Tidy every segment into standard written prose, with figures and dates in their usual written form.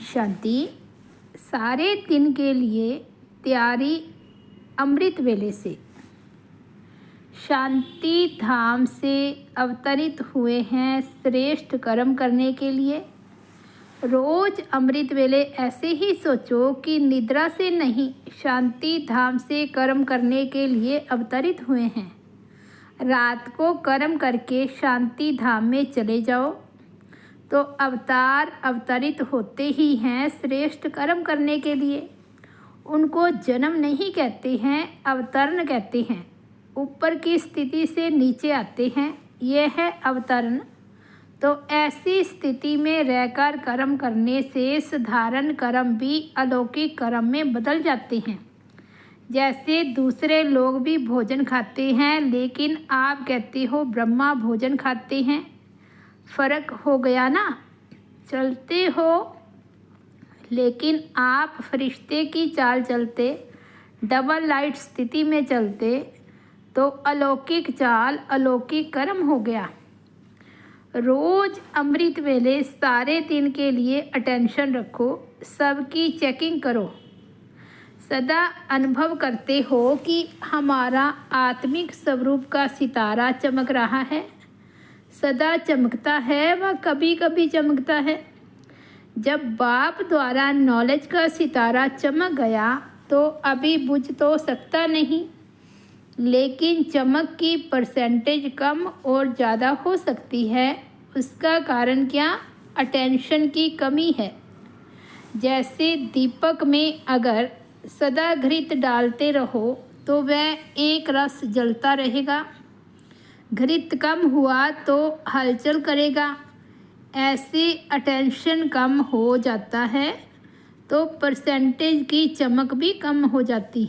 शांति। सारे दिन के लिए तैयारी अमृत वेले से। शांति धाम से अवतरित हुए हैं श्रेष्ठ कर्म करने के लिए। रोज अमृत वेले ऐसे ही सोचो कि निद्रा से नहीं, शांति धाम से कर्म करने के लिए अवतरित हुए हैं। रात को कर्म करके शांति धाम में चले जाओ तो अवतार अवतरित होते ही हैं श्रेष्ठ कर्म करने के लिए। उनको जन्म नहीं कहते हैं, अवतरण कहते हैं। ऊपर की स्थिति से नीचे आते हैं, यह है अवतरण। तो ऐसी स्थिति में रहकर कर्म करने से साधारण कर्म भी अलौकिक कर्म में बदल जाते हैं। जैसे दूसरे लोग भी भोजन खाते हैं, लेकिन आप कहते हो ब्रह्मा भोजन खाते हैं। फर्क हो गया ना। चलते हो लेकिन आप फरिश्ते की चाल चलते, डबल लाइट स्थिति में चलते तो अलौकिक चाल, अलौकिक कर्म हो गया। रोज अमृत वेले सारे दिन के लिए अटेंशन रखो, सबकी चेकिंग करो। सदा अनुभव करते हो कि हमारा आत्मिक स्वरूप का सितारा चमक रहा है। सदा चमकता है व कभी कभी चमकता है। जब बाप द्वारा नॉलेज का सितारा चमक गया तो अभी बुझ तो सकता नहीं, लेकिन चमक की परसेंटेज कम और ज़्यादा हो सकती है। उसका कारण क्या? अटेंशन की कमी है। जैसे दीपक में अगर सदा घृत डालते रहो तो वह एक रस जलता रहेगा। घृत कम हुआ तो हलचल करेगा। ऐसे अटेंशन कम हो जाता है तो परसेंटेज की चमक भी कम हो जाती।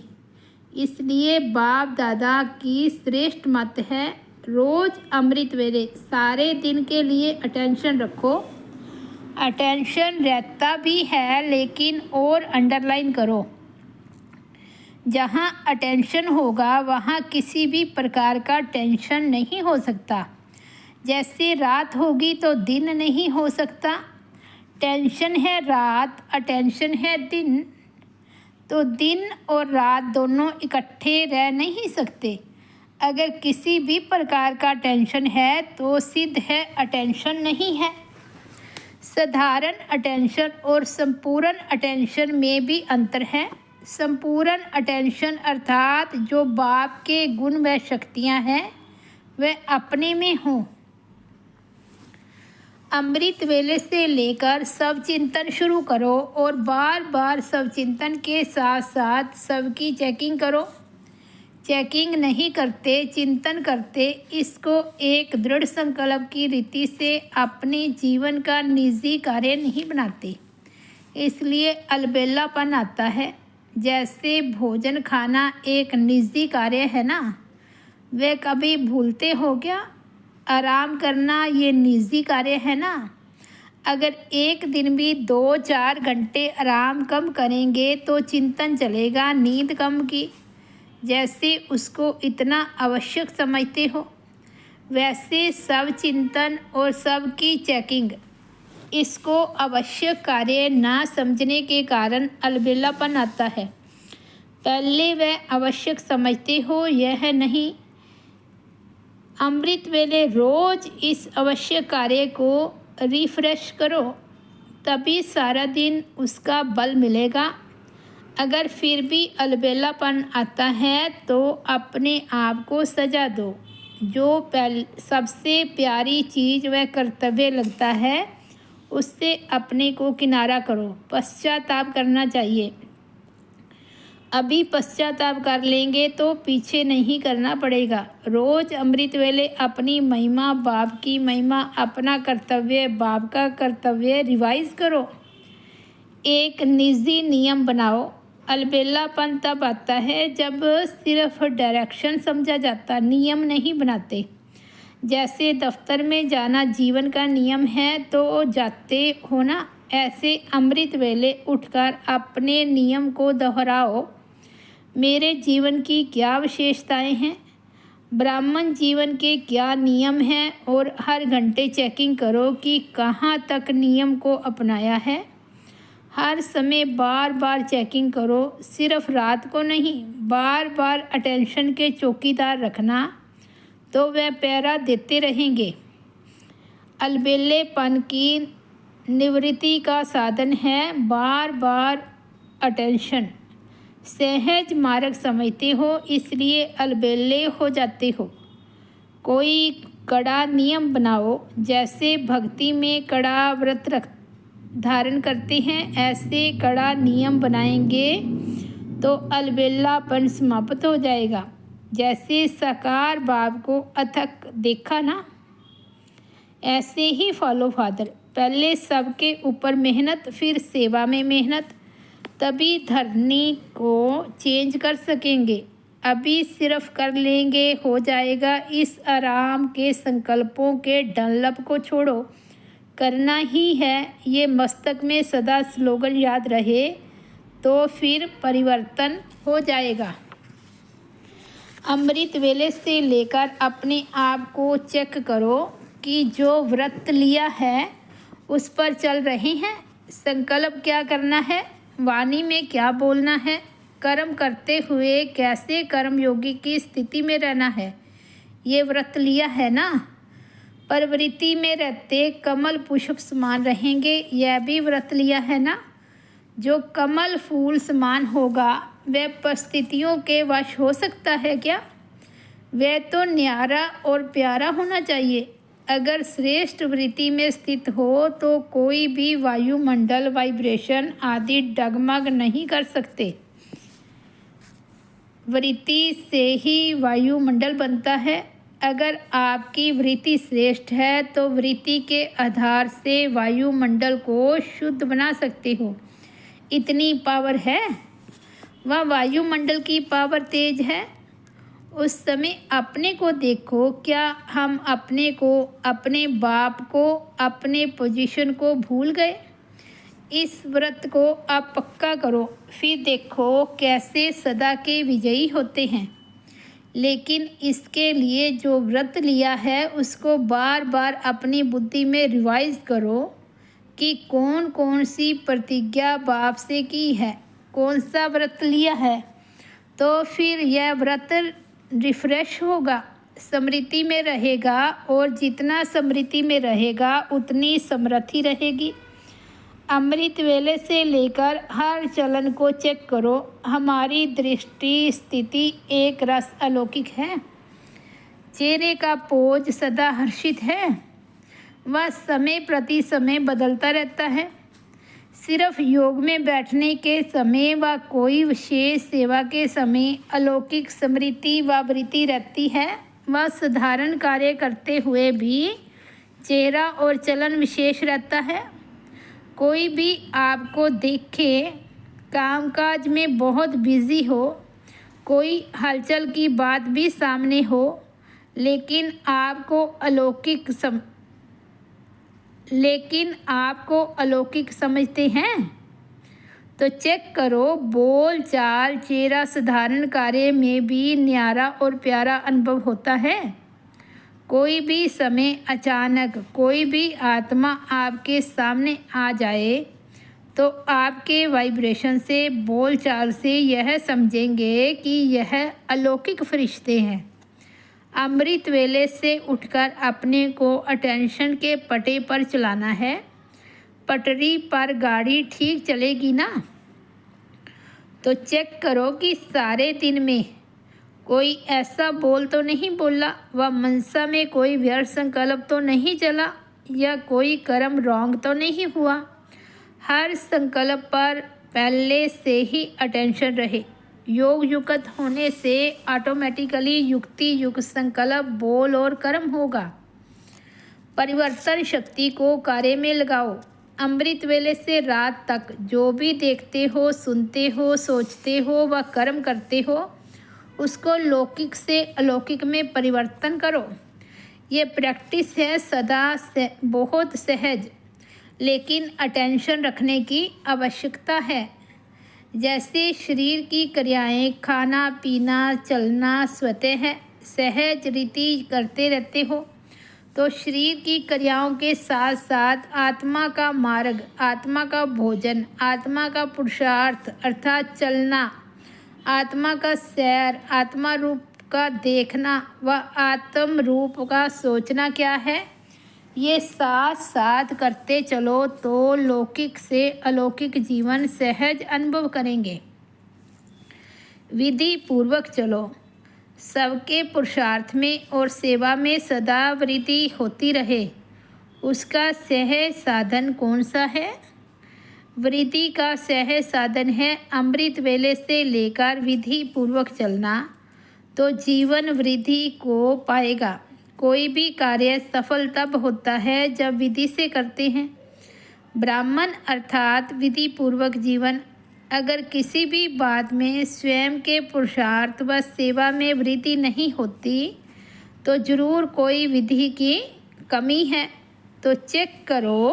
इसलिए बाप दादा की श्रेष्ठ मत है, रोज अमृत वेले सारे दिन के लिए अटेंशन रखो। अटेंशन रहता भी है, लेकिन और अंडरलाइन करो। जहाँ अटेंशन होगा वहाँ किसी भी प्रकार का टेंशन नहीं हो सकता। जैसे रात होगी तो दिन नहीं हो सकता। टेंशन है रात, अटेंशन है दिन। तो दिन और रात दोनों इकट्ठे रह नहीं सकते। अगर किसी भी प्रकार का टेंशन है तो सिद्ध है अटेंशन नहीं है। साधारण अटेंशन और संपूर्ण अटेंशन में भी अंतर है। संपूर्ण अटेंशन अर्थात जो बाप के गुण व शक्तियाँ हैं वह अपने में हों। अमृत वेले से लेकर सब चिंतन शुरू करो और बार बार सब चिंतन के साथ साथ सबकी चेकिंग करो। चेकिंग नहीं करते, चिंतन करते। इसको एक दृढ़ संकल्प की रीति से अपने जीवन का निजी कार्य नहीं बनाते, इसलिए अलबेलापन आता है। जैसे भोजन खाना एक निजी कार्य है ना, वे कभी भूलते हो क्या? आराम करना ये निजी कार्य है ना। अगर एक दिन भी 2-4 घंटे आराम कम करेंगे तो चिंतन चलेगा नींद कम की। जैसे उसको इतना आवश्यक समझते हो, वैसे सब चिंतन और सब की चेकिंग, इसको आवश्यक कार्य ना समझने के कारण अलबेलापन आता है। पहले वह आवश्यक समझते हो, यह नहीं। अमृत वेले रोज इस आवश्यक कार्य को रिफ्रेश करो, तभी सारा दिन उसका बल मिलेगा। अगर फिर भी अलबेलापन आता है तो अपने आप को सजा दो। जो सबसे प्यारी चीज़ वह कर्तव्य लगता है, उससे अपने को किनारा करो। पश्चाताप करना चाहिए। अभी पश्चाताप कर लेंगे तो पीछे नहीं करना पड़ेगा। रोज अमृत वेले अपनी महिमा, बाप की महिमा, अपना कर्तव्य, बाप का कर्तव्य रिवाइज करो। एक निजी नियम बनाओ। अलबेलापन तब आता है जब सिर्फ डायरेक्शन समझा जाता, नियम नहीं बनाते। जैसे दफ्तर में जाना जीवन का नियम है तो जाते हो ना, ऐसे अमृत वेले उठकर अपने नियम को दोहराओ। मेरे जीवन की क्या विशेषताएं हैं, ब्राह्मण जीवन के क्या नियम हैं, और हर घंटे चेकिंग करो कि कहाँ तक नियम को अपनाया है। हर समय बार बार चेकिंग करो, सिर्फ रात को नहीं, बार बार अटेंशन के चौकीदार रखना, तो वह पहरा देते रहेंगे। अलबेलेपन की निवृत्ति का साधन है बार बार अटेंशन। सहज मार्ग समझते हो, इसलिए अलबेले हो जाते हो। कोई कड़ा नियम बनाओ, जैसे भक्ति में कड़ा व्रत धारण करते हैं, ऐसे कड़ा नियम बनाएंगे तो अलबेलापन समाप्त हो जाएगा। जैसे साकार बाप को अथक देखा ना, ऐसे ही फॉलो फादर। पहले सबके ऊपर मेहनत, फिर सेवा में मेहनत, तभी धरनी को चेंज कर सकेंगे। अभी सिर्फ कर लेंगे हो जाएगा। इस आराम के संकल्पों के डंलप को छोड़ो, करना ही है। ये मस्तक में सदा स्लोगन याद रहे तो फिर परिवर्तन हो जाएगा। अमृत वेले से लेकर अपने आप को चेक करो कि जो व्रत लिया है उस पर चल रहे हैं। संकल्प क्या करना है, वाणी में क्या बोलना है, कर्म करते हुए कैसे कर्मयोगी की स्थिति में रहना है, ये व्रत लिया है ना। प्रवृत्ति में रहते कमल पुष्प समान रहेंगे, यह भी व्रत लिया है ना। जो कमल फूल समान होगा वह परिस्थितियों के वश हो सकता है क्या? वह तो न्यारा और प्यारा होना चाहिए। अगर श्रेष्ठ वृत्ति में स्थित हो तो कोई भी वायुमंडल वाइब्रेशन आदि डगमग नहीं कर सकते। वृत्ति से ही वायुमंडल बनता है। अगर आपकी वृत्ति श्रेष्ठ है तो वृत्ति के आधार से वायुमंडल को शुद्ध बना सकते हो। इतनी पावर है। वह वायुमंडल की पावर तेज है। उस समय अपने को देखो, क्या हम अपने को, अपने बाप को, अपने पोजीशन को भूल गए? इस व्रत को आप पक्का करो, फिर देखो कैसे सदा के विजयी होते हैं। लेकिन इसके लिए जो व्रत लिया है उसको बार बार अपनी बुद्धि में रिवाइज करो कि कौन कौन सी प्रतिज्ञा बाप से की है, कौन सा व्रत लिया है, तो फिर यह व्रत रिफ्रेश होगा, स्मृति में रहेगा। और जितना स्मृति में रहेगा उतनी समृद्धि रहेगी। अमृत वेले से लेकर हर चलन को चेक करो। हमारी दृष्टि स्थिति एक रस अलौकिक है। चेहरे का पोज सदा हर्षित है। वह समय प्रति समय बदलता रहता है। सिर्फ योग में बैठने के समय व कोई विशेष सेवा के समय अलौकिक स्मृति व वृत्ति रहती है। वह साधारण कार्य करते हुए भी चेहरा और चलन विशेष रहता है। कोई भी आपको देखे कामकाज में बहुत बिजी हो, कोई हलचल की बात भी सामने हो, लेकिन आपको अलौकिक समझते हैं, तो चेक करो बोल चाल चेहरा साधारण कार्य में भी न्यारा और प्यारा अनुभव होता है। कोई भी समय अचानक कोई भी आत्मा आपके सामने आ जाए तो आपके वाइब्रेशन से, बोल चाल से यह समझेंगे कि यह अलौकिक फरिश्ते हैं। अमृत वेले से उठकर अपने को अटेंशन के पटे पर चलाना है। पटरी पर गाड़ी ठीक चलेगी ना, तो चेक करो कि सारे दिन में कोई ऐसा बोल तो नहीं बोला, व मनसा में कोई व्यर्थ संकल्प तो नहीं चला, या कोई कर्म रॉन्ग तो नहीं हुआ। हर संकल्प पर पहले से ही अटेंशन रहे। योग युक्त होने से ऑटोमेटिकली युक्ति युक्त संकल्प, बोल और कर्म होगा। परिवर्तन शक्ति को कार्य में लगाओ। अमृत वेले से रात तक जो भी देखते हो, सुनते हो, सोचते हो व कर्म करते हो, उसको लौकिक से अलौकिक में परिवर्तन करो। ये प्रैक्टिस है सदा बहुत सहज, लेकिन अटेंशन रखने की आवश्यकता है। जैसे शरीर की क्रियाएं खाना पीना चलना स्वतः है सहज रीति करते रहते हो, तो शरीर की क्रियाओं के साथ साथ आत्मा का मार्ग, आत्मा का भोजन, आत्मा का पुरुषार्थ अर्थात चलना, आत्मा का सैर, आत्मा रूप का देखना व आत्म रूप का सोचना क्या है, ये साथ साथ करते चलो तो लौकिक से अलौकिक जीवन सहज अनुभव करेंगे। विधि पूर्वक चलो, सबके पुरुषार्थ में और सेवा में सदा वृद्धि होती रहे। उसका सहज साधन कौन सा है? वृद्धि का सहज साधन है अमृत वेले से लेकर विधि पूर्वक चलना, तो जीवन वृद्धि को पाएगा। कोई भी कार्य सफल तब होता है जब विधि से करते हैं। ब्राह्मण अर्थात विधि पूर्वक जीवन। अगर किसी भी बात में स्वयं के पुरुषार्थ व सेवा में वृद्धि नहीं होती तो जरूर कोई विधि की कमी है। तो चेक करो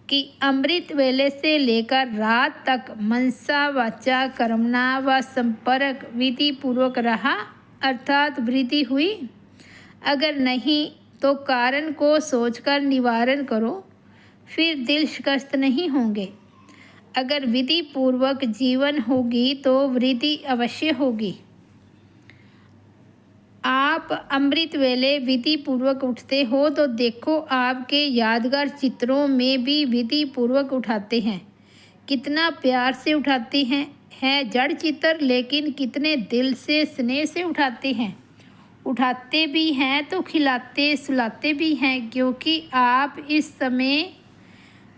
कि अमृत वेले से लेकर रात तक मनसा वाचा कर्मणा व संपर्क विधि पूर्वक रहा अर्थात वृद्धि हुई। अगर नहीं तो कारण को सोचकर निवारण करो, फिर दिल शिकस्त नहीं होंगे। अगर विधि पूर्वक जीवन होगी तो वृद्धि अवश्य होगी। आप अमृत वेले विधि पूर्वक उठते हो तो देखो आपके यादगार चित्रों में भी विधि पूर्वक उठाते हैं। कितना प्यार से उठाते हैं। है जड़ चित्र लेकिन कितने दिल से स्नेह से उठाते हैं। उठाते भी हैं तो खिलाते सुलाते भी हैं, क्योंकि आप इस समय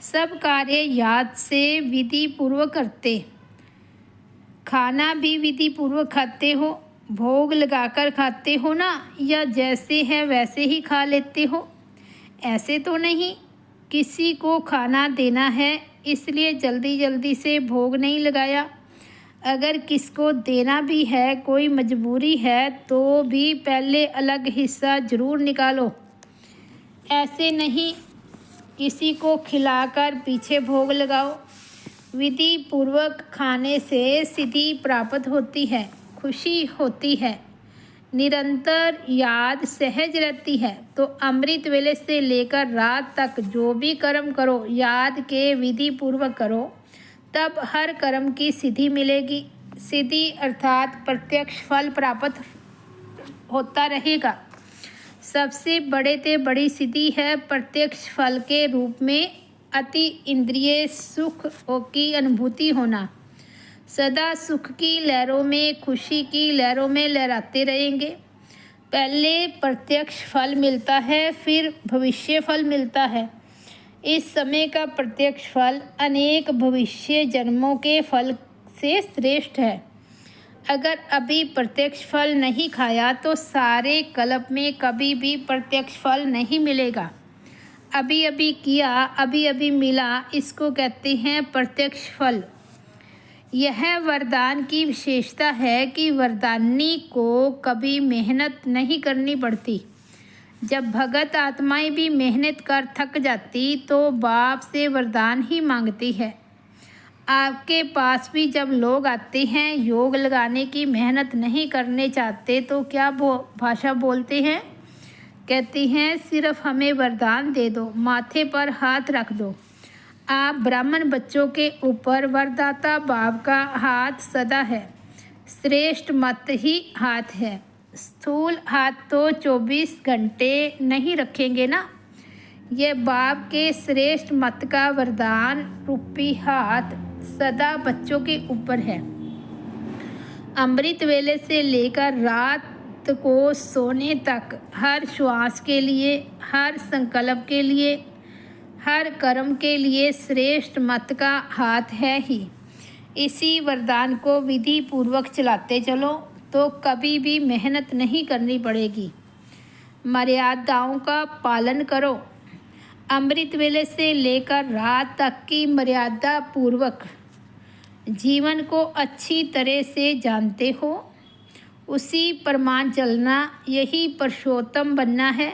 सब कार्य याद से विधि पूर्वक करते। खाना भी विधि पूर्वक खाते हो, भोग लगाकर खाते हो ना, या जैसे है वैसे ही खा लेते हो? ऐसे तो नहीं। किसी को खाना देना है इसलिए जल्दी जल्दी से भोग नहीं लगाया। अगर किसको देना भी है, कोई मजबूरी है, तो भी पहले अलग हिस्सा ज़रूर निकालो। ऐसे नहीं किसी को खिलाकर पीछे भोग लगाओ। विधि पूर्वक खाने से सिद्धि प्राप्त होती है, खुशी होती है, निरंतर याद सहज रहती है। तो अमृत वेले से लेकर रात तक जो भी कर्म करो याद के विधि पूर्वक करो, तब हर कर्म की सिद्धि मिलेगी। सिद्धि अर्थात प्रत्यक्ष फल प्राप्त होता रहेगा। सबसे बड़े से बड़ी सिद्धि है प्रत्यक्ष फल के रूप में अति इंद्रिय सुख की अनुभूति होना। सदा सुख की लहरों में, खुशी की लहरों में लहराते रहेंगे। पहले प्रत्यक्ष फल मिलता है, फिर भविष्य फल मिलता है। इस समय का प्रत्यक्ष फल अनेक भविष्य जन्मों के फल से श्रेष्ठ है। अगर अभी प्रत्यक्ष फल नहीं खाया तो सारे कल्प में कभी भी प्रत्यक्ष फल नहीं मिलेगा। अभी अभी किया, अभी अभी मिला, इसको कहते हैं प्रत्यक्ष फल। यह वरदान की विशेषता है कि वरदानी को कभी मेहनत नहीं करनी पड़ती। जब भगत आत्माएं भी मेहनत कर थक जाती तो बाप से वरदान ही मांगती है। आपके पास भी जब लोग आते हैं योग लगाने की मेहनत नहीं करने चाहते तो क्या भाषा बोलते हैं? कहती हैं सिर्फ हमें वरदान दे दो, माथे पर हाथ रख दो। आप ब्राह्मण बच्चों के ऊपर वरदाता बाप का हाथ सदा है। श्रेष्ठ मत ही हाथ है। स्थूल हाथ तो 24 घंटे नहीं रखेंगे ना। यह बाप के श्रेष्ठ मत का वरदान रूपी हाथ सदा बच्चों के ऊपर है। अमृत वेले से लेकर रात को सोने तक हर श्वास के लिए, हर संकल्प के लिए, हर कर्म के लिए श्रेष्ठ मत का हाथ है ही। इसी वरदान को विधि पूर्वक चलाते चलो तो कभी भी मेहनत नहीं करनी पड़ेगी। मर्यादाओं का पालन करो। अमृत वेले से लेकर रात तक की मर्यादा पूर्वक जीवन को अच्छी तरह से जानते हो। उसी प्रमाण चलना, यही पुरुषोत्तम बनना है।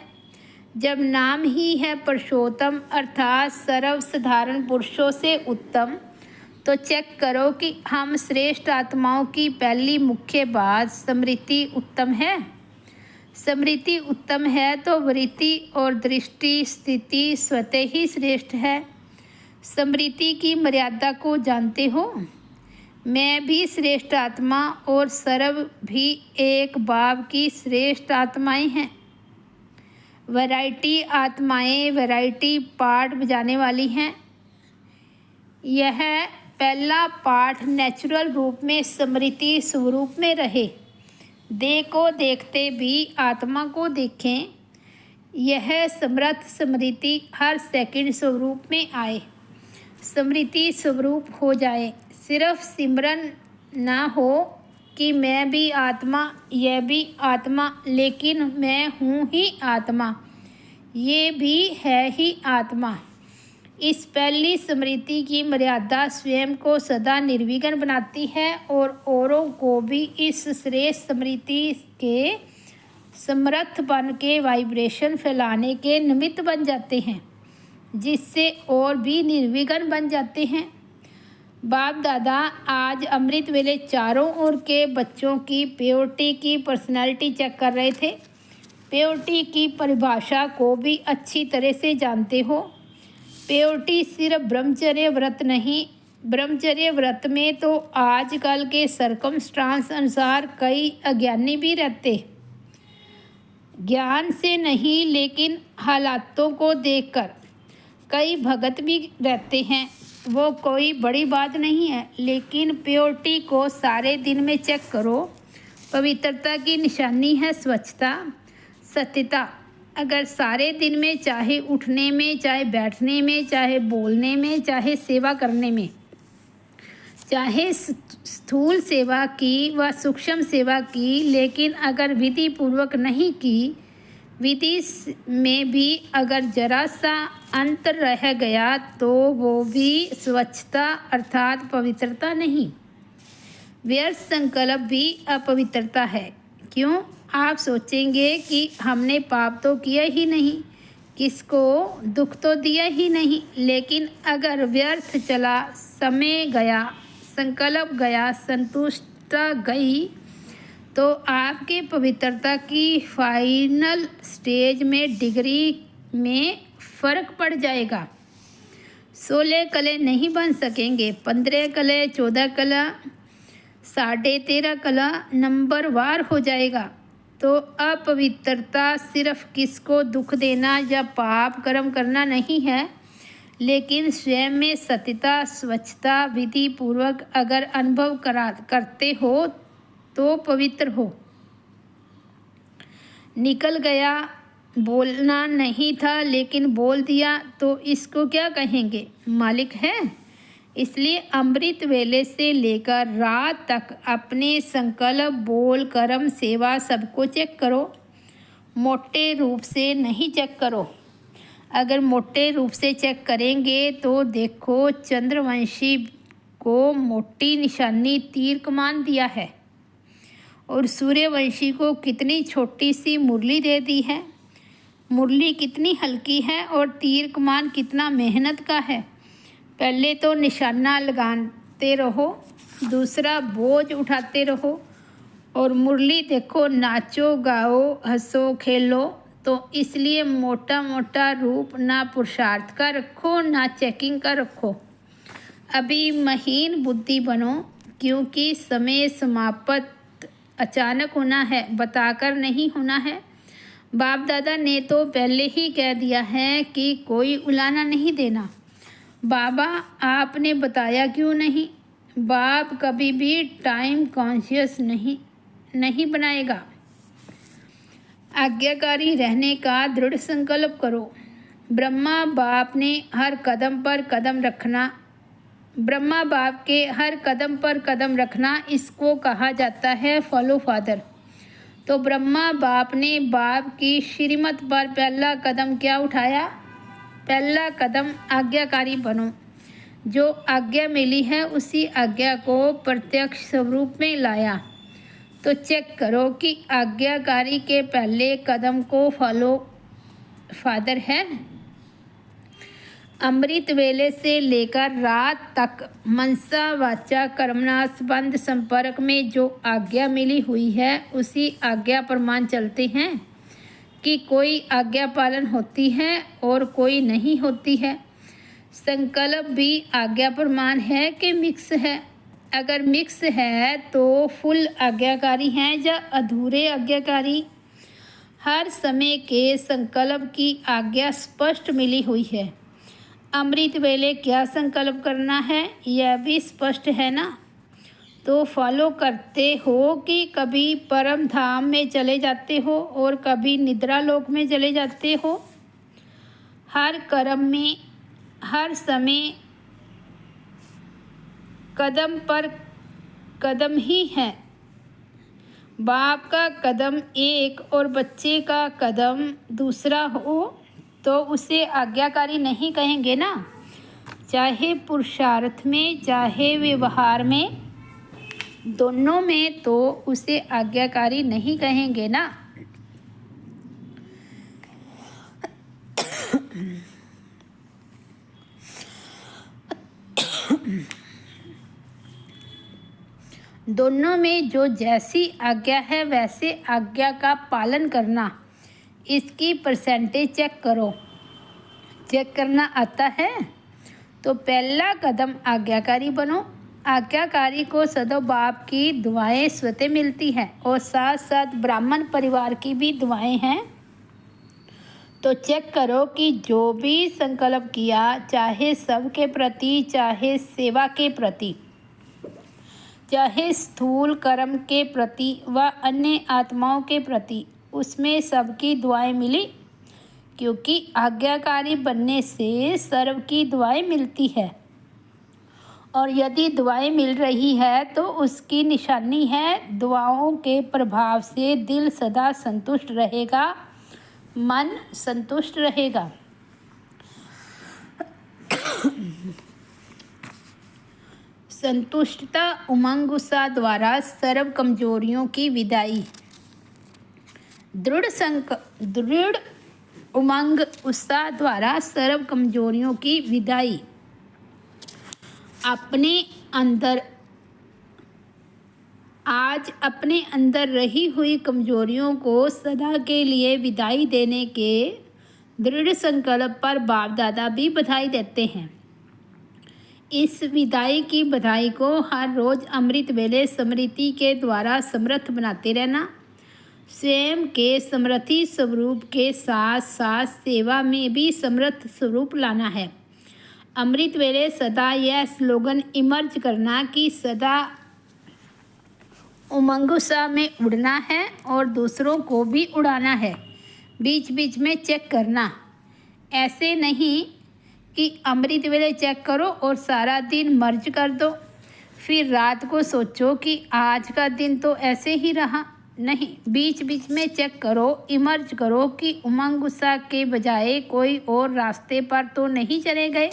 जब नाम ही है पुरुषोत्तम अर्थात सर्वसाधारण पुरुषों से उत्तम, तो चेक करो कि हम श्रेष्ठ आत्माओं की पहली मुख्य बात स्मृति उत्तम है। स्मृति उत्तम है तो वृत्ति और दृष्टि स्थिति स्वतः ही श्रेष्ठ है। स्मृति की मर्यादा को जानते हो। मैं भी श्रेष्ठ आत्मा और सर्व भी एक भाव की श्रेष्ठ आत्माएं हैं। वैरायटी आत्माएं वैरायटी पार्ट बजाने वाली हैं। यह पहला पाठ नेचुरल रूप में स्मृति स्वरूप में रहे। देह को देखते भी आत्मा को देखें। यह समर्थ स्मृति हर सेकंड स्वरूप में आए, स्मृति स्वरूप हो जाए। सिर्फ सिमरन ना हो कि मैं भी आत्मा, यह भी आत्मा, लेकिन मैं हूँ ही आत्मा, ये भी है ही आत्मा। इस पहली स्मृति की मर्यादा स्वयं को सदा निर्विघ्न बनाती है और औरों को भी इस श्रेष्ठ स्मृति के समर्थ बन के वाइब्रेशन फैलाने के निमित्त बन जाते हैं, जिससे और भी निर्विघ्न बन जाते हैं। बाप दादा आज अमृत वेले चारों ओर के बच्चों की प्योरिटी की पर्सनालिटी चेक कर रहे थे। प्योरिटी की परिभाषा को भी अच्छी तरह से जानते हो। प्योरिटी सिर्फ ब्रह्मचर्य व्रत नहीं, ब्रह्मचर्य व्रत में तो आजकल के सरकमस्टांस अनुसार कई अज्ञानी भी रहते, ज्ञान से नहीं लेकिन हालातों को देखकर। कई भगत भी रहते हैं, वो कोई बड़ी बात नहीं है, लेकिन प्योरिटी को सारे दिन में चेक करो। पवित्रता की निशानी है स्वच्छता, सत्यता। अगर सारे दिन में, चाहे उठने में, चाहे बैठने में, चाहे बोलने में, चाहे सेवा करने में, चाहे स्थूल सेवा की व सूक्ष्म सेवा की, लेकिन अगर विधि पूर्वक नहीं की, विधि में भी अगर जरा सा अंतर रह गया तो वो भी स्वच्छता अर्थात पवित्रता नहीं, व्यर्थ संकल्प भी अपवित्रता है। क्यों? आप सोचेंगे कि हमने पाप तो किया ही नहीं, किसको दुख तो दिया ही नहीं, लेकिन अगर व्यर्थ चला, समय गया, संकल्प गया, संतुष्टता गई, तो आपके पवित्रता की फाइनल स्टेज में डिग्री में फ़र्क पड़ जाएगा। 16 कले नहीं बन सकेंगे, 15 कले, 14 कला, 13.5 कला नंबर वार हो जाएगा। तो अपवित्रता सिर्फ किसको दुख देना या पाप कर्म करना नहीं है, लेकिन स्वयं में सत्यता, स्वच्छता विधि पूर्वक अगर अनुभव करते हो तो पवित्र हो। निकल गया, बोलना नहीं था लेकिन बोल दिया, तो इसको क्या कहेंगे? मालिक है। इसलिए अमृत वेले से लेकर रात तक अपने संकल्प, बोल, कर्म, सेवा सबको चेक करो। मोटे रूप से नहीं चेक करो। अगर मोटे रूप से चेक करेंगे तो देखो चंद्रवंशी को मोटी निशानी तीर कमान दिया है और सूर्यवंशी को कितनी छोटी सी मुरली दे दी है। मुरली कितनी हल्की है और तीर कमान कितना मेहनत का है। पहले तो निशाना लगाते रहो, दूसरा बोझ उठाते रहो, और मुरली देखो, नाचो, गाओ, हंसो, खेलो। तो इसलिए मोटा मोटा रूप ना पुरुषार्थ का रखो, ना चेकिंग का रखो। अभी महीन बुद्धि बनो, क्योंकि समय समाप्त अचानक होना है, बताकर नहीं होना है। बाप दादा ने तो पहले ही कह दिया है कि कोई उलाना नहीं देना। बाबा आपने बताया क्यों नहीं? बाप कभी भी टाइम कॉन्शियस नहीं बनाएगा। आज्ञाकारी रहने का दृढ़ संकल्प करो। ब्रह्मा बाप ने हर कदम पर कदम रखना, ब्रह्मा बाप के हर कदम पर कदम रखना, इसको कहा जाता है फॉलो फादर। तो ब्रह्मा बाप ने बाप की श्रीमत पर पहला कदम क्या उठाया? पहला कदम आज्ञाकारी बनो। जो आज्ञा मिली है उसी आज्ञा को प्रत्यक्ष स्वरूप में लाया। तो चेक करो कि आज्ञाकारी के पहले कदम को फॉलो फादर है। अमृत वेले से लेकर रात तक मनसा वाचा कर्मणा संबंध संपर्क में जो आज्ञा मिली हुई है उसी आज्ञा पर मान चलते हैं कि कोई आज्ञा पालन होती है और कोई नहीं होती है। संकल्प भी आज्ञा प्रमाण है कि मिक्स है। अगर मिक्स है तो फुल आज्ञाकारी हैं या अधूरे आज्ञाकारी। हर समय के संकल्प की आज्ञा स्पष्ट मिली हुई है। अमृत वेले क्या संकल्प करना है यह भी स्पष्ट है ना। तो फॉलो करते हो कि कभी परम धाम में चले जाते हो और कभी निद्रा लोक में चले जाते हो। हर कर्म में हर समय कदम पर कदम ही है। बाप का कदम एक और बच्चे का कदम दूसरा हो तो उसे आज्ञाकारी नहीं कहेंगे ना। चाहे पुरुषार्थ में चाहे व्यवहार में, दोनों में तो उसे आज्ञाकारी नहीं कहेंगे ना। दोनों में जो जैसी आज्ञा है वैसे आज्ञा का पालन करना, इसकी परसेंटेज चेक करो। चेक करना आता है तो पहला कदम आज्ञाकारी बनो। आज्ञाकारी को सदैव बाप की दुआएं स्वतः मिलती हैं और साथ साथ ब्राह्मण परिवार की भी दुआएं हैं। तो चेक करो कि जो भी संकल्प किया, चाहे सबके प्रति, चाहे सेवा के प्रति, चाहे स्थूल कर्म के प्रति व अन्य आत्माओं के प्रति, उसमें सबकी दुआएं मिली। क्योंकि आज्ञाकारी बनने से सर्व की दुआएं मिलती है और यदि दुआएं मिल रही है तो उसकी निशानी है दुआओं के प्रभाव से दिल सदा संतुष्ट रहेगा, मन संतुष्ट रहेगा। संतुष्टता उमंग उत्साह द्वारा सर्व कमजोरियों की विदाई। दृढ़ उमंग उत्साह द्वारा सर्व कमजोरियों की विदाई। आज अपने अंदर रही हुई कमजोरियों को सदा के लिए विदाई देने के दृढ़ संकल्प पर बाप दादा भी बधाई देते हैं। इस विदाई की बधाई को हर रोज अमृत वेले स्मृति के द्वारा समर्थ बनाते रहना। स्वयं के समृद्धि स्वरूप के साथ साथ सेवा में भी समर्थ स्वरूप लाना है। अमृत वेले सदा यह स्लोगन इमर्ज करना कि सदा उमंग उत्साह में उड़ना है और दूसरों को भी उड़ाना है। बीच बीच में चेक करना, ऐसे नहीं कि अमृत वेले चेक करो और सारा दिन मर्ज कर दो, फिर रात को सोचो कि आज का दिन तो ऐसे ही रहा। नहीं, बीच बीच में चेक करो, इमर्ज करो कि उमंग उत्साह के बजाय कोई और रास्ते पर तो नहीं चले गए।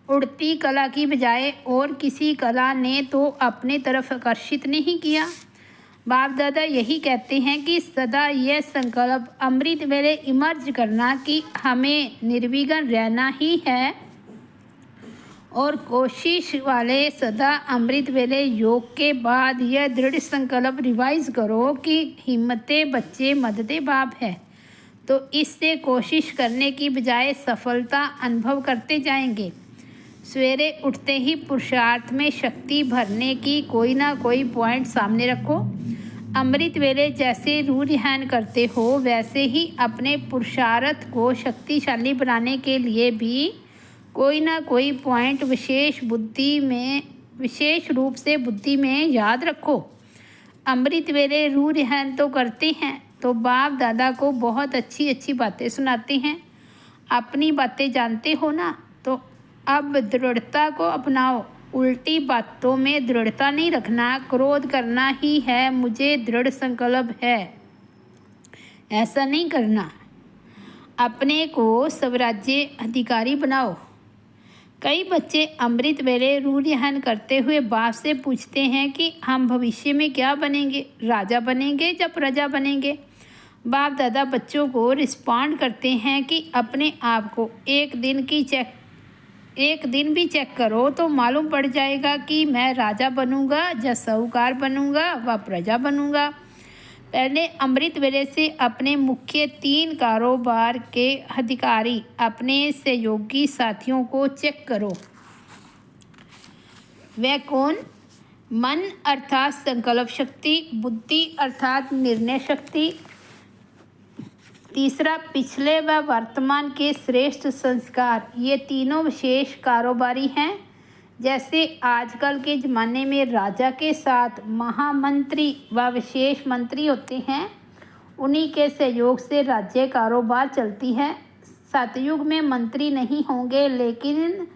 उड़ती कला की बजाय और किसी कला ने तो अपने तरफ आकर्षित नहीं किया। बाप दादा यही कहते हैं कि सदा यह संकल्प अमृत वेले इमर्ज करना कि हमें निर्विघ्न रहना ही है और कोशिश वाले सदा अमृत वेले योग के बाद यह दृढ़ संकल्प रिवाइज करो कि हिम्मते बच्चे मददे बाप है। तो इससे कोशिश करने की बजाय सफलता अनुभव करते जाएंगे। सवेरे उठते ही पुरुषार्थ में शक्ति भरने की कोई ना कोई पॉइंट सामने रखो। अमृत वेले जैसे रूह रिहान करते हो वैसे ही अपने पुरुषार्थ को शक्तिशाली बनाने के लिए भी कोई ना कोई पॉइंट विशेष रूप से बुद्धि में याद रखो। अमृत वेले रूह रिहान तो करते हैं तो बाप दादा को बहुत अच्छी अच्छी बातें सुनाते हैं। अपनी बातें जानते हो ना, तो अब दृढ़ता को अपनाओ। उल्टी बातों में दृढ़ता नहीं रखना। क्रोध करना ही है मुझे दृढ़ संकल्प है, ऐसा नहीं करना। अपने को स्वराज्य अधिकारी बनाओ। कई बच्चे अमृत वेले रूह रिहान करते हुए बाप से पूछते हैं कि हम भविष्य में क्या बनेंगे, राजा बनेंगे या प्रजा बनेंगे। बाप दादा बच्चों को रिस्पॉन्ड करते हैं कि अपने आप को एक दिन की एक दिन भी चेक करो तो मालूम पड़ जाएगा कि मैं राजा बनूंगा या साहूकार बनूंगा व प्रजा बनूंगा। पहले अमृत वेले से अपने मुख्य 3 कारोबार के अधिकारी अपने सहयोगी साथियों को चेक करो। वह कौन? मन अर्थात संकल्प शक्ति, बुद्धि अर्थात निर्णय शक्ति, तीसरा पिछले व वर्तमान के श्रेष्ठ संस्कार। ये तीनों विशेष कारोबारी हैं। जैसे आजकल के ज़माने में राजा के साथ महामंत्री व विशेष मंत्री होते हैं, उन्हीं के सहयोग से राज्य कारोबार चलती है। सतयुग में मंत्री नहीं होंगे, लेकिन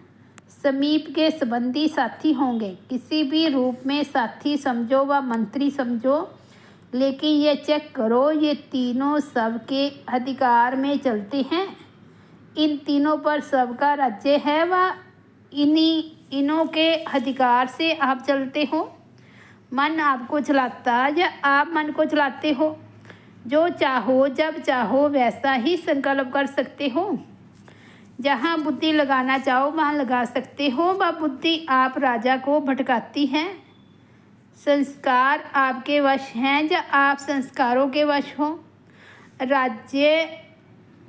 समीप के संबंधी साथी होंगे। किसी भी रूप में साथी समझो व मंत्री समझो, लेकिन ये चेक करो ये तीनों सबके अधिकार में चलते हैं। इन तीनों पर सबका राज्य है व इन्हों के अधिकार से आप चलते हो। मन आपको चलाता या आप मन को चलाते हो? जो चाहो जब चाहो वैसा ही संकल्प कर सकते हो। जहाँ बुद्धि लगाना चाहो वहाँ लगा सकते हो व बुद्धि आप राजा को भटकाती है। संस्कार आपके वश हैं या आप संस्कारों के वश हो? राज्य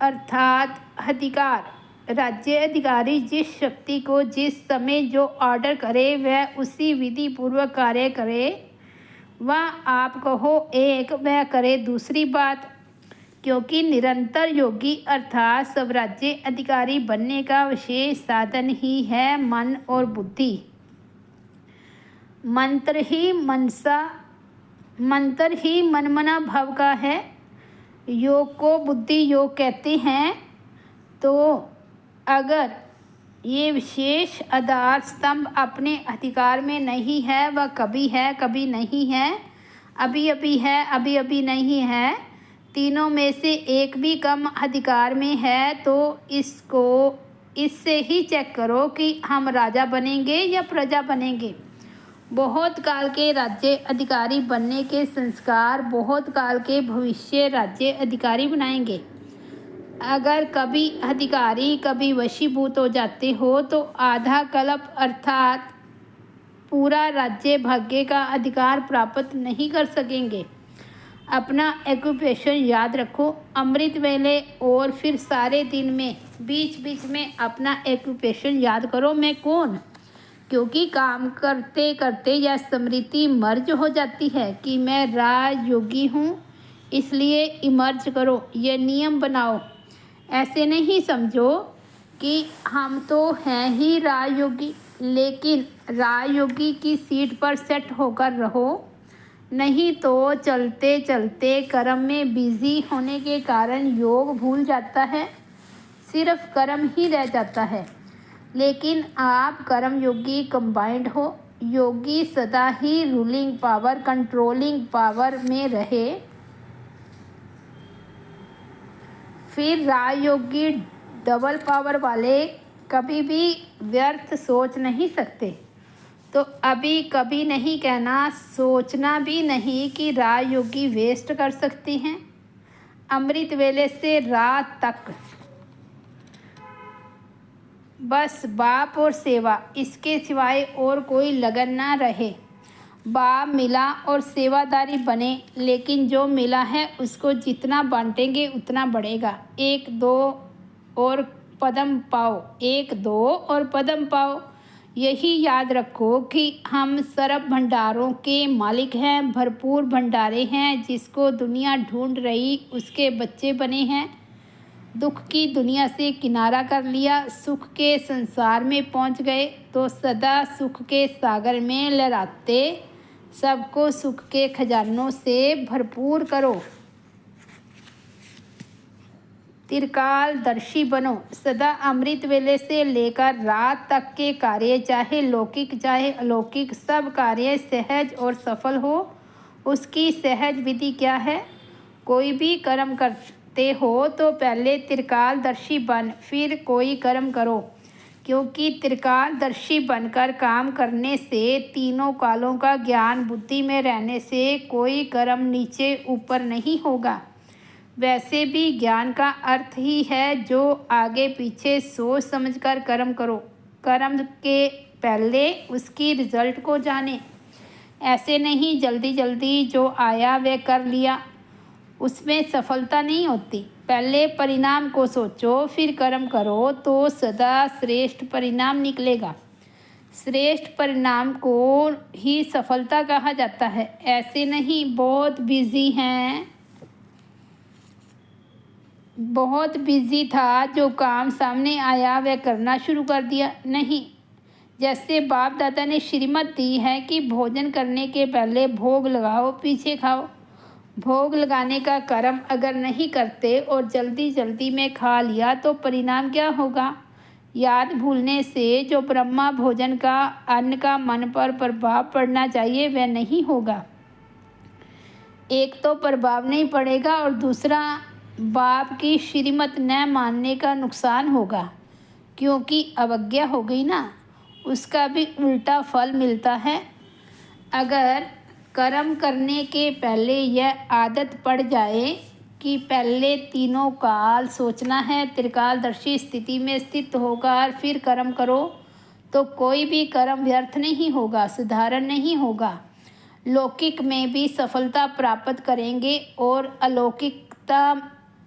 अर्थात अधिकार। राज्य अधिकारी जिस शक्ति को जिस समय जो ऑर्डर करे वह उसी विधि पूर्वक कार्य करे। वह आप कहो एक, वह करे दूसरी बात। क्योंकि निरंतर योगी अर्थात सब राज्य अधिकारी बनने का विशेष साधन ही है मन और बुद्धि। मंत्र ही मनमना भाव का है। योग को बुद्धि योग कहते हैं। तो अगर ये विशेष आधार स्तंभ अपने अधिकार में नहीं है, वह कभी है कभी नहीं है, अभी अभी है अभी अभी नहीं है, तीनों में से एक भी कम अधिकार में है, तो इससे ही चेक करो कि हम राजा बनेंगे या प्रजा बनेंगे। बहुत काल के राज्य अधिकारी बनने के संस्कार बहुत काल के भविष्य राज्य अधिकारी बनाएंगे। अगर कभी अधिकारी कभी वशीभूत हो जाते हो तो आधा कल्प अर्थात पूरा राज्य भाग्य का अधिकार प्राप्त नहीं कर सकेंगे। अपना एक्यूपेशन याद रखो। अमृत वेले और फिर सारे दिन में बीच बीच में अपना एक्यूपेशन याद करो, मैं कौन। क्योंकि काम करते करते यह स्मृति मर्ज हो जाती है कि मैं राजयोगी हूँ, इसलिए इमर्ज करो, यह नियम बनाओ। ऐसे नहीं समझो कि हम तो हैं ही राजयोगी, लेकिन राजयोगी की सीट पर सेट होकर रहो। नहीं तो चलते चलते कर्म में बिजी होने के कारण योग भूल जाता है, सिर्फ कर्म ही रह जाता है। लेकिन आप कर्म योगी कंबाइंड हो। योगी सदा ही रूलिंग पावर कंट्रोलिंग पावर में रहे। फिर राजयोगी डबल पावर वाले कभी भी व्यर्थ सोच नहीं सकते। तो अभी कभी नहीं कहना, सोचना भी नहीं कि राजयोगी वेस्ट कर सकती हैं। अमृत वेले से रात तक बस बाप और सेवा, इसके सिवाय और कोई लगन ना रहे। बाप मिला और सेवादारी बने, लेकिन जो मिला है उसको जितना बांटेंगे उतना बढ़ेगा। 1-2 और पदम पाओ, 1-2 और पदम पाओ। यही याद रखो कि हम सर्व भंडारों के मालिक हैं, भरपूर भंडारे हैं। जिसको दुनिया ढूंढ रही उसके बच्चे बने हैं। दुख की दुनिया से किनारा कर लिया, सुख के संसार में पहुंच गए, तो सदा सुख के सागर में लहराते सबको सुख के खजानों से भरपूर करो। त्रिकालदर्शी बनो। सदा अमृत वेले से लेकर रात तक के कार्य, चाहे लौकिक चाहे अलौकिक, सब कार्य सहज और सफल हो। उसकी सहज विधि क्या है? कोई भी कर्म करते हो तो पहले त्रिकालदर्शी बन, फिर कोई कर्म करो। क्योंकि त्रिकालदर्शी बनकर काम करने से, तीनों कालों का ज्ञान बुद्धि में रहने से कोई कर्म नीचे ऊपर नहीं होगा। वैसे भी ज्ञान का अर्थ ही है जो आगे पीछे सोच समझकर कर्म करो। कर्म के पहले उसकी रिजल्ट को जाने। ऐसे नहीं जल्दी जल्दी जो आया वह कर लिया, उसमें सफलता नहीं होती। पहले परिणाम को सोचो, फिर कर्म करो तो सदा श्रेष्ठ परिणाम निकलेगा। श्रेष्ठ परिणाम को ही सफलता कहा जाता है। ऐसे नहीं बहुत बिजी था, जो काम सामने आया वह करना शुरू कर दिया। नहीं, जैसे बाप दादा ने श्रीमत दी है कि भोजन करने के पहले भोग लगाओ, पीछे खाओ। भोग लगाने का कर्म अगर नहीं करते और जल्दी जल्दी में खा लिया तो परिणाम क्या होगा? याद भूलने से जो ब्रह्मा भोजन का अन्न का मन पर प्रभाव पड़ना चाहिए वह नहीं होगा। एक तो प्रभाव नहीं पड़ेगा और दूसरा बाप की श्रीमत न मानने का नुकसान होगा, क्योंकि अवज्ञा हो गई ना, उसका भी उल्टा फल मिलता है। अगर कर्म करने के पहले यह आदत पड़ जाए कि पहले तीनों काल सोचना है, त्रिकालदर्शी स्थिति में स्थित होकर फिर कर्म करो, तो कोई भी कर्म व्यर्थ नहीं होगा, साधारण नहीं होगा। लौकिक में भी सफलता प्राप्त करेंगे और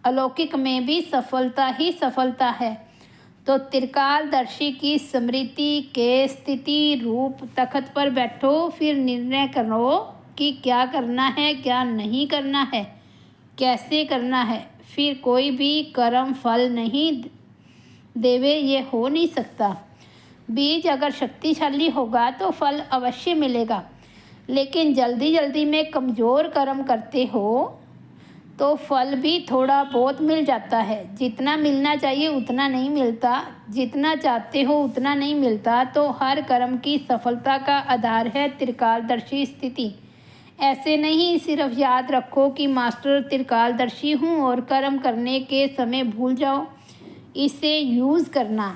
अलौकिक में भी सफलता ही सफलता है। तो त्रिकालदर्शी की स्मृति के स्थिति रूप तख्त पर बैठो, फिर निर्णय करो कि क्या करना है, क्या नहीं करना है, कैसे करना है। फिर कोई भी कर्म फल नहीं देवे, ये हो नहीं सकता। बीज अगर शक्तिशाली होगा तो फल अवश्य मिलेगा, लेकिन जल्दी जल्दी में कमज़ोर कर्म करते हो तो फल भी थोड़ा बहुत मिल जाता है। जितना मिलना चाहिए उतना नहीं मिलता, जितना चाहते हो उतना नहीं मिलता। तो हर कर्म की सफलता का आधार है त्रिकालदर्शी स्थिति। ऐसे नहीं सिर्फ याद रखो कि मास्टर त्रिकालदर्शी हूँ और कर्म करने के समय भूल जाओ। इसे यूज़ करना।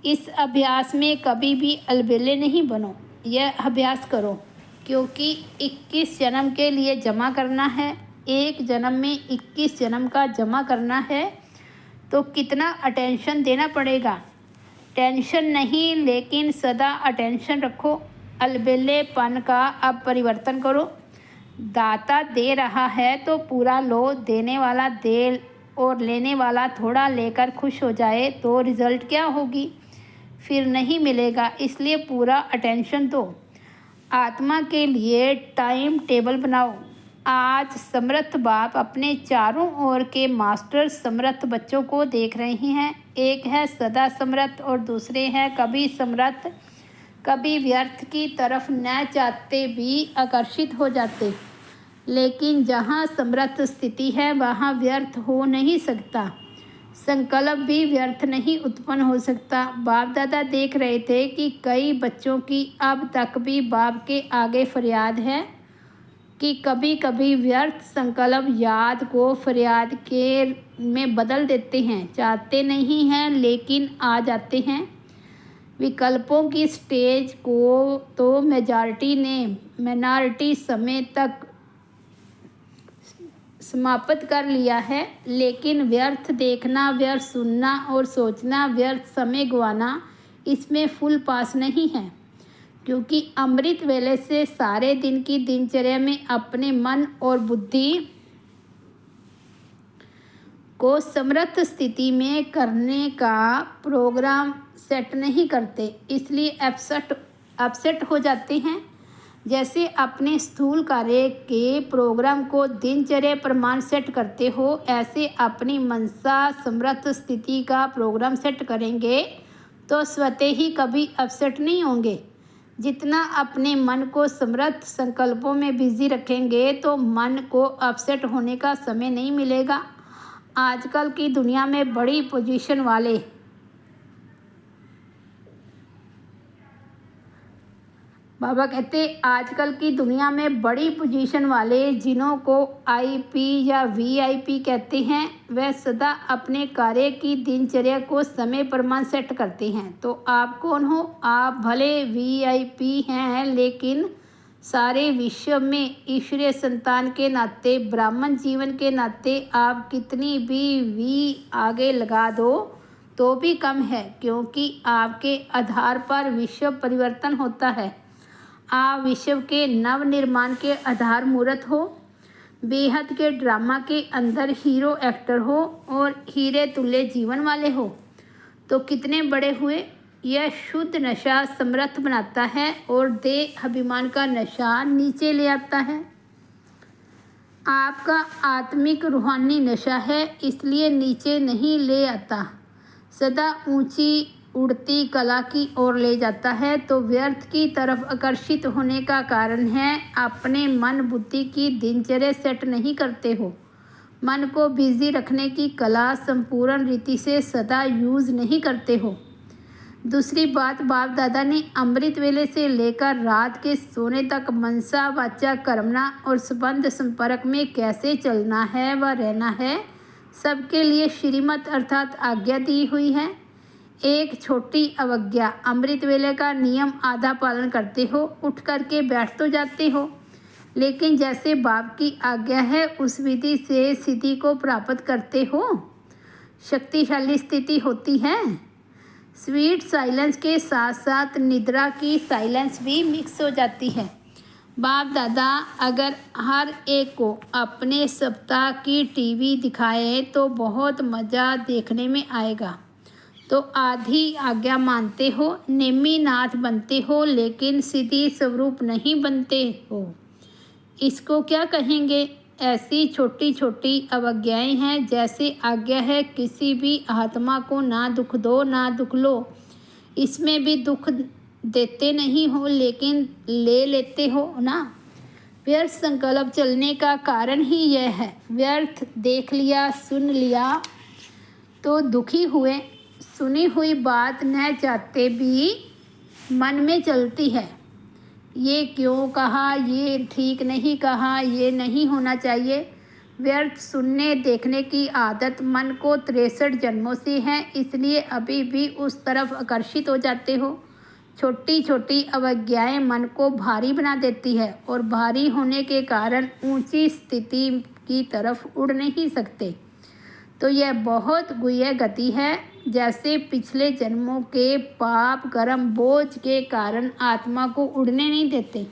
इस अभ्यास में कभी भी अलबेले नहीं बनो। यह अभ्यास करो, क्योंकि 21 जन्म के लिए जमा करना है। एक जन्म में 21 जन्म का जमा करना है, तो कितना अटेंशन देना पड़ेगा। टेंशन नहीं, लेकिन सदा अटेंशन रखो। अलबेलेपन का अब परिवर्तन करो। दाता दे रहा है तो पूरा लो, देने वाला दे और लेने वाला थोड़ा लेकर खुश हो जाए तो रिज़ल्ट क्या होगी? फिर नहीं मिलेगा। इसलिए पूरा अटेंशन दो। आत्मा के लिए टाइम टेबल बनाओ। आज समर्थ बाप अपने चारों ओर के मास्टर समर्थ बच्चों को देख रहे हैं। एक है सदा समर्थ और दूसरे हैं कभी समर्थ, कभी व्यर्थ की तरफ न चाहते भी आकर्षित हो जाते। लेकिन जहाँ समर्थ स्थिति है वहाँ व्यर्थ हो नहीं सकता। संकल्प भी व्यर्थ नहीं उत्पन्न हो सकता। बाप दादा देख रहे थे कि कई बच्चों की अब तक भी बाप के आगे फरियाद है कि कभी कभी व्यर्थ संकल्प याद को फरियाद के में बदल देते हैं। चाहते नहीं हैं लेकिन आ जाते हैं। विकल्पों की स्टेज को तो माइनॉरिटी समय तक समाप्त कर लिया है, लेकिन व्यर्थ देखना, व्यर्थ सुनना और सोचना, व्यर्थ समय गंवाना, इसमें फुल पास नहीं है। क्योंकि अमृत वेले से सारे दिन की दिनचर्या में अपने मन और बुद्धि को समर्थ स्थिति में करने का प्रोग्राम सेट नहीं करते, इसलिए अपसेट हो जाते हैं। जैसे अपने स्थूल कार्य के प्रोग्राम को दिनचर्या प्रमाण सेट करते हो, ऐसे अपनी मनसा समर्थ स्थिति का प्रोग्राम सेट करेंगे तो स्वतः ही कभी अपसेट नहीं होंगे। जितना अपने मन को समर्थ संकल्पों में बिजी रखेंगे तो मन को अपसेट होने का समय नहीं मिलेगा। आजकल की दुनिया में बड़ी पोजीशन वाले बाबा कहते आजकल की दुनिया में बड़ी पोजीशन वाले, जिन्हों को आईपी या वीआईपी कहते हैं, वह सदा अपने कार्य की दिनचर्या को समय प्रमाण सेट करते हैं। तो आप कौन हो? आप भले वीआईपी हैं, लेकिन सारे विश्व में ईश्वरीय संतान के नाते, ब्राह्मण जीवन के नाते आप कितनी भी वी आगे लगा दो तो भी कम है, क्योंकि आपके आधार पर विश्व परिवर्तन होता है। आप विश्व के नव निर्माण के आधार मूर्त हो, बेहद के ड्रामा के अंदर हीरो एक्टर हो और हीरे तुल्य जीवन वाले हो। तो कितने बड़े हुए। यह शुद्ध नशा समर्थ बनाता है और देह अभिमान का नशा नीचे ले आता है। आपका आत्मिक रूहानी नशा है, इसलिए नीचे नहीं ले आता, सदा ऊंची उड़ती कला की ओर ले जाता है। तो व्यर्थ की तरफ आकर्षित होने का कारण है अपने मन बुद्धि की दिनचर्या सेट नहीं करते हो। मन को बिजी रखने की कला संपूर्ण रीति से सदा यूज नहीं करते हो। दूसरी बात, बाप दादा ने अमृत वेले से लेकर रात के सोने तक मनसा वाचा कर्मणा और संबंध संपर्क में कैसे चलना है व रहना है, सबके लिए श्रीमत अर्थात आज्ञा दी हुई है। एक छोटी अवज्ञा, अमृत वेले का नियम आधा पालन करते हो, उठ करके बैठ तो जाते हो, लेकिन जैसे बाप की आज्ञा है उस विधि से स्थिति को प्राप्त करते हो, शक्तिशाली स्थिति होती है। स्वीट साइलेंस के साथ साथ निद्रा की साइलेंस भी मिक्स हो जाती है। बाप दादा अगर हर एक को अपने सप्ताह की टीवी दिखाए तो बहुत मज़ा देखने में आएगा। तो आधी आज्ञा मानते हो, नेमी नाथ बनते हो, लेकिन सिद्धि स्वरूप नहीं बनते हो। इसको क्या कहेंगे? ऐसी छोटी छोटी अवज्ञाएं हैं। जैसे आज्ञा है किसी भी आत्मा को ना दुख दो ना दुख लो, इसमें भी दुख देते नहीं हो लेकिन ले लेते हो ना। व्यर्थ संकल्प चलने का कारण ही यह है। व्यर्थ देख लिया, सुन लिया तो दुखी हुए। सुनी हुई बात न चाहते भी मन में चलती है। ये क्यों कहा, ये ठीक नहीं कहा, ये नहीं होना चाहिए। व्यर्थ सुनने देखने की आदत मन को 63 जन्मों से है, इसलिए अभी भी उस तरफ आकर्षित हो जाते हो। छोटी छोटी अवज्ञाएं मन को भारी बना देती है और भारी होने के कारण ऊंची स्थिति की तरफ उड़ नहीं सकते। तो यह बहुत गुह्य गति है। जैसे पिछले जन्मों के पाप कर्म बोझ के कारण आत्मा को उड़ने नहीं देते,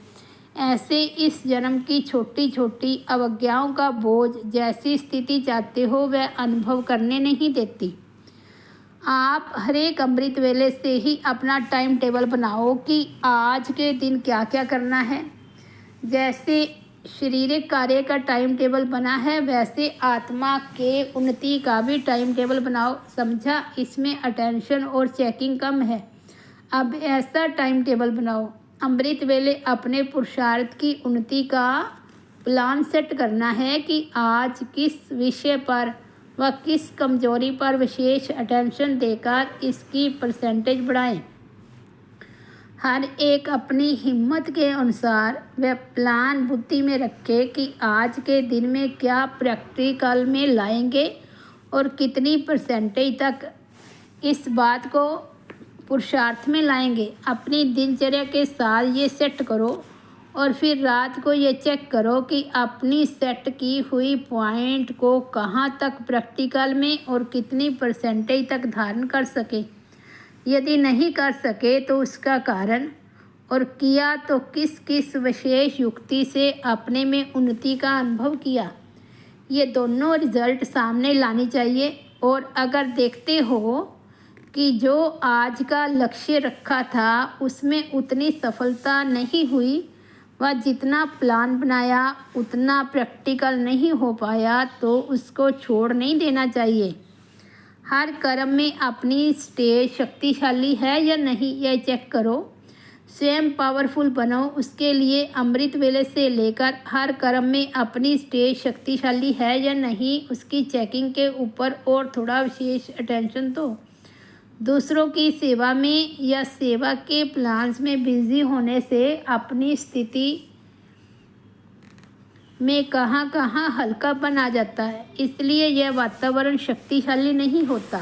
ऐसे इस जन्म की छोटी छोटी अवज्ञाओं का बोझ जैसी स्थिति चाहते हो वह अनुभव करने नहीं देती। आप हरेक अमृत वेले से ही अपना टाइम टेबल बनाओ कि आज के दिन क्या क्या करना है। जैसे शारीरिक कार्य का टाइम टेबल बना है, वैसे आत्मा के उन्नति का भी टाइम टेबल बनाओ। समझा? इसमें अटेंशन और चेकिंग कम है। अब ऐसा टाइम टेबल बनाओ। अमृत वेले अपने पुरुषार्थ की उन्नति का प्लान सेट करना है कि आज किस विषय पर व किस कमजोरी पर विशेष अटेंशन देकर इसकी परसेंटेज बढ़ाएं। हर एक अपनी हिम्मत के अनुसार वह प्लान बुद्धि में रखे कि आज के दिन में क्या प्रैक्टिकल में लाएंगे और कितनी परसेंटेज तक इस बात को पुरुषार्थ में लाएंगे। अपनी दिनचर्या के साथ ये सेट करो और फिर रात को ये चेक करो कि अपनी सेट की हुई पॉइंट को कहाँ तक प्रैक्टिकल में और कितनी परसेंटेज तक धारण कर सके। यदि नहीं कर सके तो उसका कारण, और किया तो किस किस विशेष युक्ति से अपने में उन्नति का अनुभव किया, ये दोनों रिजल्ट सामने लानी चाहिए। और अगर देखते हो कि जो आज का लक्ष्य रखा था उसमें उतनी सफलता नहीं हुई व जितना प्लान बनाया उतना प्रैक्टिकल नहीं हो पाया, तो उसको छोड़ नहीं देना चाहिए। हर कर्म में अपनी स्टेज शक्तिशाली है या नहीं यह चेक करो। स्वयं पावरफुल बनो। उसके लिए अमृत वेले से लेकर हर कर्म में अपनी स्टेज शक्तिशाली है या नहीं उसकी चेकिंग के ऊपर और थोड़ा विशेष अटेंशन दो। दूसरों की सेवा में या सेवा के प्लान्स में बिजी होने से अपनी स्थिति में कहाँ कहाँ हल्कापन आ जाता है, इसलिए यह वातावरण शक्तिशाली नहीं होता।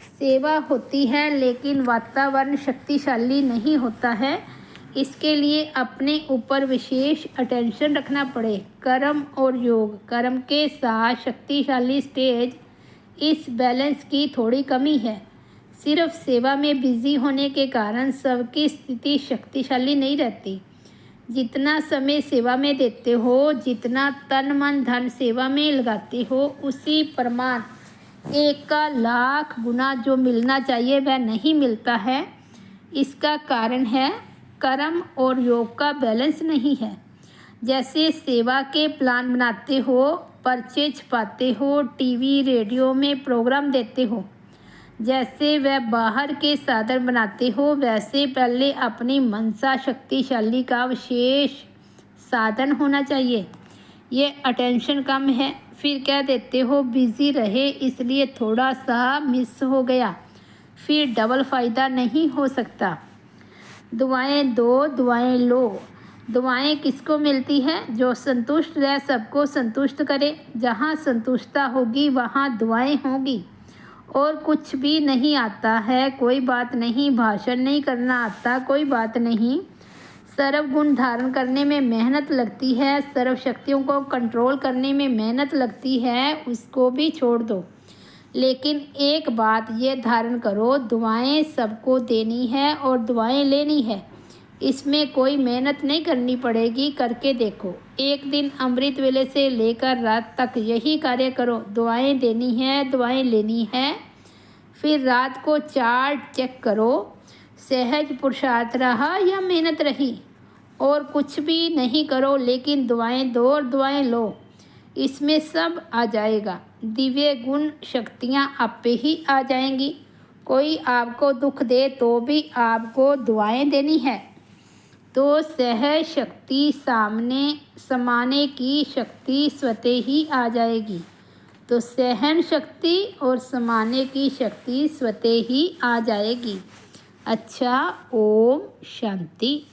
सेवा होती है लेकिन वातावरण शक्तिशाली नहीं होता है। इसके लिए अपने ऊपर विशेष अटेंशन रखना पड़े। कर्म और योग। कर्म के साथ शक्तिशाली स्टेज इस बैलेंस की थोड़ी कमी है। सिर्फ सेवा में बिजी होने के कारण सबकी स्थिति शक्तिशाली नहीं रहती। जितना समय सेवा में देते हो, जितना तन मन धन सेवा में लगाते हो, उसी प्रमाण 1 का लाख गुना जो मिलना चाहिए वह नहीं मिलता है। इसका कारण है कर्म और योग का बैलेंस नहीं है। जैसे सेवा के प्लान बनाते हो, पर्चे छपाते हो, टीवी रेडियो में प्रोग्राम देते हो, जैसे वह बाहर के साधन बनाते हो, वैसे पहले अपनी मनसा शक्तिशाली का विशेष साधन होना चाहिए। ये अटेंशन कम है, फिर कह देते हो बिजी रहे इसलिए थोड़ा सा मिस हो गया, फिर डबल फ़ायदा नहीं हो सकता। दुआएं दो, दुआएं लो। दुआएं किसको मिलती है? जो संतुष्ट रह, सबको संतुष्ट करे। जहाँ संतुष्टता होगी वहाँ दुआएं होगी। और कुछ भी नहीं आता है, कोई बात नहीं। भाषण नहीं करना आता, कोई बात नहीं। सर्व गुण धारण करने में मेहनत लगती है, सर्व शक्तियों को कंट्रोल करने में मेहनत लगती है, उसको भी छोड़ दो। लेकिन एक बात ये धारण करो, दुआएं सबको देनी है और दुआएं लेनी है। इसमें कोई मेहनत नहीं करनी पड़ेगी, करके देखो। एक दिन अमृत वेले से लेकर रात तक यही कार्य करो। दुआएं देनी है, दुआएं लेनी है। फिर रात को चार्ट चेक करो, सहज पुरुषार्थ रहा या मेहनत रही। और कुछ भी नहीं करो, लेकिन दुआएं दो और दुआएं लो। इसमें सब आ जाएगा। दिव्य गुण शक्तियाँ आपे ही आ जाएंगी। कोई आपको दुख दे तो भी आपको दुआएं देनी है, तो सहज शक्ति सामने समाने की शक्ति स्वतः ही आ जाएगी। तो सहन शक्ति और समाने की शक्ति स्वतः ही आ जाएगी। अच्छा, ओम शांति।